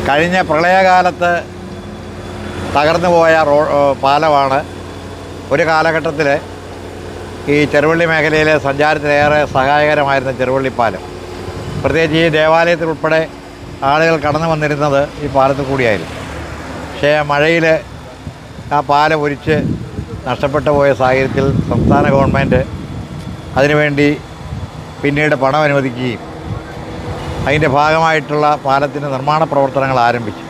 കഴിഞ്ഞ പ്രളയകാലത്ത് തകർന്നു പോയ പാലമാണ് ഒരു കാലഘട്ടത്തിൽ ഈ ചെറുവള്ളി മേഖലയിലെ സഞ്ചാരത്തിലേറെ സഹായകരമായിരുന്ന ചെറുവള്ളിപ്പാലം. പ്രത്യേകിച്ച് ഈ ദേവാലയത്തിലുൾപ്പെടെ ആളുകൾ കടന്നു വന്നിരുന്നത് ഈ പാലത്തിൽ കൂടിയായിരുന്നു. പക്ഷേ മഴയിൽ ആ പാലം ഒലിച്ച് നഷ്ടപ്പെട്ടു പോയ സാഹചര്യത്തിൽ സംസ്ഥാന ഗവൺമെൻറ് അതിനുവേണ്ടി പിന്നീട് പണം അനുവദിക്കുകയും അതിൻ്റെ ഭാഗമായിട്ടുള്ള പാലത്തിൻ്റെ നിർമ്മാണ പ്രവർത്തനങ്ങൾ ആരംഭിച്ചു.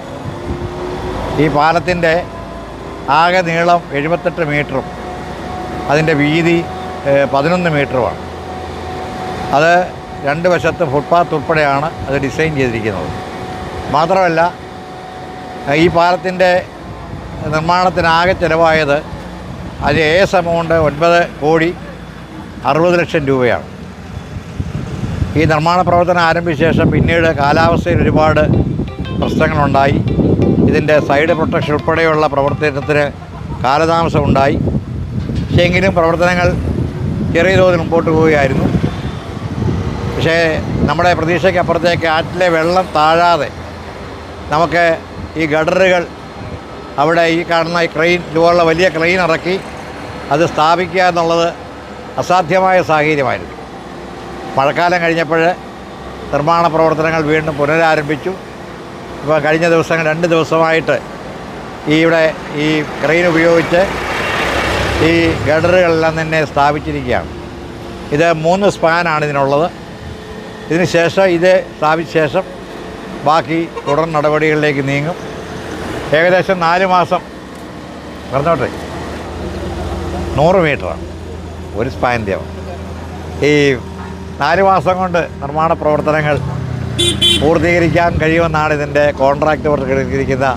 ഈ പാലത്തിൻ്റെ ആകെ നീളം 78 മീറ്ററും അതിൻ്റെ വീതി 11 മീറ്ററുമാണ്. അത് രണ്ട് വശത്ത് ഫുട്പാത്ത് ഉൾപ്പെടെയാണ് അത് ഡിസൈൻ ചെയ്തിരിക്കുന്നത്. മാത്രമല്ല ഈ പാലത്തിൻ്റെ നിർമ്മാണത്തിനാകെ ചിലവായത് അത് എമൗണ്ട് 9,60,00,000 രൂപയാണ്. ഈ നിർമ്മാണ പ്രവർത്തനം ആരംഭിച്ച ശേഷം പിന്നീട് കാലാവസ്ഥയിൽ ഒരുപാട് പ്രശ്നങ്ങളുണ്ടായി. ഇതിൻ്റെ സൈഡ് പ്രൊട്ടക്ഷൻ ഉൾപ്പെടെയുള്ള പ്രവർത്തനത്തിന് കാലതാമസമുണ്ടായി. പക്ഷേ എങ്കിലും പ്രവർത്തനങ്ങൾ ചെറിയ തോതിൽ മുമ്പോട്ട് പോവുകയായിരുന്നു. പക്ഷേ നമ്മുടെ പ്രതീക്ഷയ്ക്കപ്പുറത്തേക്ക് ആറ്റിലെ വെള്ളം താഴാതെ നമുക്ക് ഈ ഗഡറുകൾ അവിടെ ഈ കാണുന്ന ഈ ക്രെയിൻ ഇതുപോലുള്ള വലിയ ക്രെയിൻ ഇറക്കി അത് സ്ഥാപിക്കുക എന്നുള്ളത് അസാധ്യമായ സാഹചര്യമായിരുന്നു. മഴക്കാലം കഴിഞ്ഞപ്പോൾ നിർമ്മാണ പ്രവർത്തനങ്ങൾ വീണ്ടും പുനരാരംഭിച്ചു. ഇപ്പോൾ കഴിഞ്ഞ ദിവസങ്ങൾ 2 ദിവസമായിട്ട് ഇവിടെ ഈ ക്രെയിൻ ഉപയോഗിച്ച് ഈ ഗഡറുകളെല്ലാം തന്നെ സ്ഥാപിച്ചിരിക്കുകയാണ്. ഇത് 3 സ്പാനാണ് ഇതിനുള്ളത്. ഇതിന് ശേഷം ഇത് സ്ഥാപിച്ച ശേഷം ബാക്കി തുടർ നടപടികളിലേക്ക് നീങ്ങും. ഏകദേശം 4 മാസം പറഞ്ഞോട്ടെ 100 മീറ്ററാണ് ഒരു സ്പാൻ്റെ. ഈ 4 മാസം കൊണ്ട് നിർമ്മാണ പ്രവർത്തനങ്ങൾ പൂർത്തീകരിക്കാൻ കഴിയുമെന്നാണ് ഇതിൻ്റെ കോൺട്രാക്ട് കൊടുത്തിരിക്കുന്ന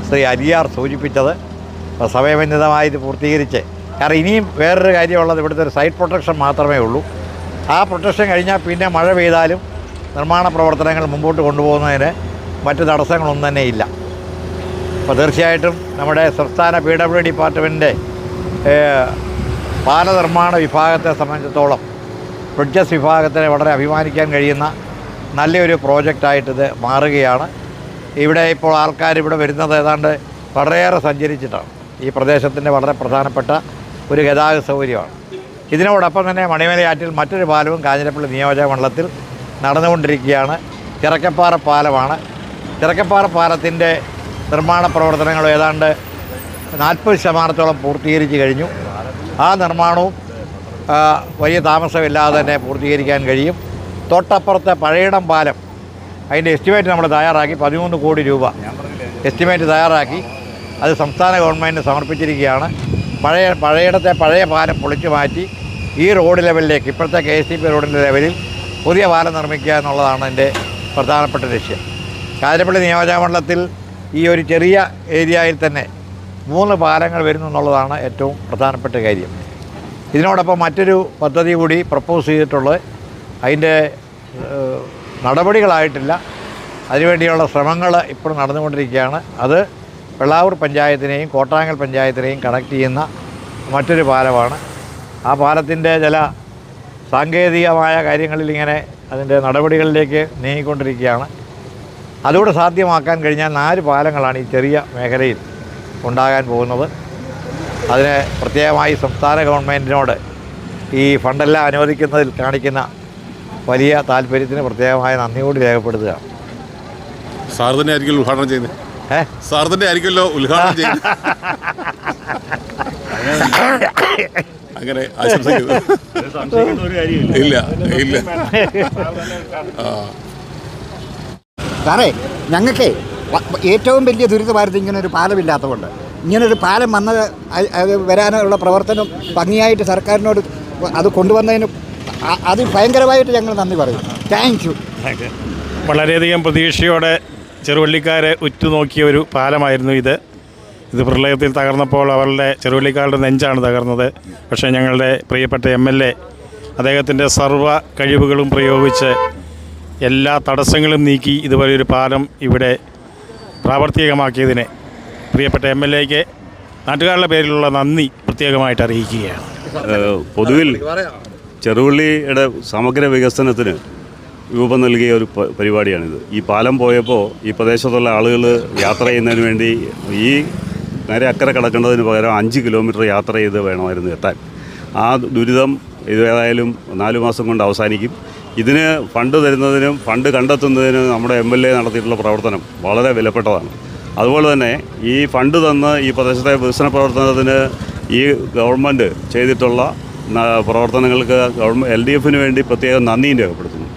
ശ്രീ അലിയാർ സൂചിപ്പിച്ചത്. അപ്പോൾ സമയബന്ധിതമായി ഇത് പൂർത്തീകരിച്ച്, കാരണം ഇനിയും വേറൊരു കാര്യമുള്ളത് ഇവിടുത്തെ ഒരു സൈഡ് പ്രൊട്ടക്ഷൻ മാത്രമേ ഉള്ളൂ. ആ പ്രൊട്ടക്ഷൻ കഴിഞ്ഞാൽ പിന്നെ മഴ പെയ്താലും നിർമ്മാണ പ്രവർത്തനങ്ങൾ മുമ്പോട്ട് കൊണ്ടുപോകുന്നതിന് മറ്റ് തടസ്സങ്ങളൊന്നും തന്നെ ഇല്ല. അപ്പോൾ തീർച്ചയായിട്ടും നമ്മുടെ സംസ്ഥാന PWD ഡിപ്പാർട്ട്മെൻറ്റിൻ്റെ പാല നിർമ്മാണ വിഭാഗത്തെ സംബന്ധിച്ചിടത്തോളം ബ്രിഡ്ജസ് വിഭാഗത്തിന് വളരെ അഭിമാനിക്കാൻ കഴിയുന്ന നല്ലൊരു പ്രോജക്റ്റായിട്ടിത് മാറുകയാണ്. ഇവിടെ ഇപ്പോൾ ആൾക്കാർ ഇവിടെ വരുന്നത് ഏതാണ്ട് വളരെയേറെ സഞ്ചരിച്ചിട്ടാണ്. ഈ പ്രദേശത്തിൻ്റെ വളരെ പ്രധാനപ്പെട്ട ഒരു ഗതാഗത സൗകര്യമാണ്. ഇതിനോടൊപ്പം തന്നെ മണിമലയാറ്റിൽ മറ്റൊരു പാലവും കാഞ്ഞിരപ്പള്ളി നിയോജക മണ്ഡലത്തിൽ നടന്നുകൊണ്ടിരിക്കുകയാണ്. ചിറക്കപ്പാറ പാലമാണ്. ചിറക്കപ്പാറ പാലത്തിൻ്റെ നിർമ്മാണ പ്രവർത്തനങ്ങൾ ഏതാണ്ട് 40% പൂർത്തീകരിച്ച് കഴിഞ്ഞു. ആ നിർമ്മാണവും വലിയ താമസമില്ലാതെ തന്നെ പൂർത്തീകരിക്കാൻ കഴിയും. തൊട്ടപ്പുറത്തെ പഴയിടം പാലം അതിൻ്റെ എസ്റ്റിമേറ്റ് നമ്മൾ തയ്യാറാക്കി 13 കോടി രൂപ എസ്റ്റിമേറ്റ് തയ്യാറാക്കി അത് സംസ്ഥാന ഗവൺമെൻറ്റിന് സമർപ്പിച്ചിരിക്കുകയാണ്. പഴയിടത്തെ പഴയ പാലം പൊളിച്ചു മാറ്റി ഈ റോഡ് ലെവലിലേക്ക്, ഇപ്പോഴത്തെ KSTP റോഡിൻ്റെ ലെവലിൽ പുതിയ പാലം നിർമ്മിക്കുക എന്നുള്ളതാണ് എൻ്റെ പ്രധാനപ്പെട്ട ലക്ഷ്യം. കാഞ്ഞിരപ്പള്ളി നിയോജകമണ്ഡലത്തിൽ ഈ ഒരു ചെറിയ ഏരിയയിൽ തന്നെ 3 പാലങ്ങൾ വരുന്നു എന്നുള്ളതാണ് ഏറ്റവും പ്രധാനപ്പെട്ട കാര്യം. ഇതിനോടൊപ്പം മറ്റൊരു പദ്ധതി കൂടി പ്രപ്പോസ് ചെയ്തിട്ടുള്ളത്, അതിൻ്റെ നടപടികളായിട്ടില്ല, അതിനുവേണ്ടിയുള്ള ശ്രമങ്ങൾ ഇപ്പോൾ നടന്നുകൊണ്ടിരിക്കുകയാണ്. അത് വെള്ളാവൂർ പഞ്ചായത്തിനെയും കോട്ടാങ്ങൽ പഞ്ചായത്തിനെയും കണക്ട് ചെയ്യുന്ന മറ്റൊരു പാലമാണ്. ആ പാലത്തിൻ്റെ ചില സാങ്കേതികമായ കാര്യങ്ങളിൽ ഇങ്ങനെ അതിൻ്റെ നടപടികളിലേക്ക് നീങ്ങിക്കൊണ്ടിരിക്കുകയാണ്. അതുകൂടെ സാധ്യമാക്കാൻ കഴിഞ്ഞാൽ 4 പാലങ്ങളാണ് ഈ ചെറിയ മേഖലയിൽ ഉണ്ടാകാൻ പോകുന്നത്. അതിന് പ്രത്യേകമായി സംസ്ഥാന ഗവൺമെൻറ്റിനോട് ഈ ഫണ്ടെല്ലാം അനുവദിക്കുന്നതിൽ കാണിക്കുന്ന വലിയ താല്പര്യത്തിന് പ്രത്യേകമായ നന്ദി കൂടി രേഖപ്പെടുത്തുകയാണ്. സാർ തന്നെ ആയിരിക്കും ഉദ്ഘാടനം ചെയ്യുന്നത്. സാർ തന്നെ ആയിരിക്കുമല്ലോ ഉദ്ഘാടനം ചെയ്യുന്നത്. അങ്ങനെ ആശംസിക്കുന്നു. ഇല്ല ഇല്ല സാറേ, ഞങ്ങൾക്ക് ഏറ്റവും വലിയ ദുരിതമായിരുന്നു ഇങ്ങനൊരു പാലമില്ലാത്തതുകൊണ്ട്. ഇങ്ങനൊരു പാലം വന്നത് അത് വരാനുള്ള പ്രവർത്തനം ഭംഗിയായിട്ട് സർക്കാരിനോട് അത് കൊണ്ടുവന്നതിന് അത് ഭയങ്കരമായിട്ട് ഞങ്ങൾ നന്ദി പറയും. Thank you. വളരെയധികം പ്രതീക്ഷയോടെ ചെറുവള്ളിക്കാരെ ഉറ്റുനോക്കിയ ഒരു പാലമായിരുന്നു ഇത്. പ്രളയത്തിൽ തകർന്നപ്പോൾ അവരുടെ ചെറുവള്ളിക്കാരുടെ നെഞ്ചാണ് തകർന്നത്. പക്ഷേ ഞങ്ങളുടെ പ്രിയപ്പെട്ട MLA അദ്ദേഹത്തിൻ്റെ സർവ്വ കഴിവുകളും പ്രയോഗിച്ച് എല്ലാ തടസ്സങ്ങളും നീക്കി ഇതുപോലൊരു പാലം ഇവിടെ പ്രാവർത്തികമാക്കിയതിന് പ്രിയപ്പെട്ട MLAക്ക് നാട്ടുകാരുടെ പേരിലുള്ള നന്ദി പ്രത്യേകമായിട്ട് അറിയിക്കുകയാണ്. പൊതുവിൽ ചെറുവള്ളിയുടെ സമഗ്ര വികസനത്തിന് രൂപം നൽകിയ ഒരു പരിപാടിയാണിത്. ഈ പാലം പോയപ്പോൾ ഈ പ്രദേശത്തുള്ള ആളുകൾ യാത്ര ചെയ്യുന്നതിന് വേണ്ടി ഈ നേരെ അക്കരെ കടക്കേണ്ടതിന് പകരം 5 കിലോമീറ്റർ യാത്ര ചെയ്ത് വേണമായിരുന്നു എത്താൻ. ആ ദുരിതം ഏതായാലും 4 മാസം കൊണ്ട് അവസാനിക്കും. ഇതിന് ഫണ്ട് തരുന്നതിനും ഫണ്ട് കണ്ടെത്തുന്നതിനും നമ്മുടെ MLA നടത്തിയിട്ടുള്ള പ്രവർത്തനം വളരെ വിലപ്പെട്ടതാണ്. അതുപോലെ തന്നെ ഈ ഫണ്ട് തന്ന് ഈ പ്രദേശത്തെ വികസന പ്രവർത്തനത്തിന് ഈ ഗവൺമെൻറ് ചെയ്തിട്ടുള്ള പ്രവർത്തനങ്ങൾക്ക് LDFന് വേണ്ടി പ്രത്യേകം നന്ദിയും രേഖപ്പെടുത്തുന്നു.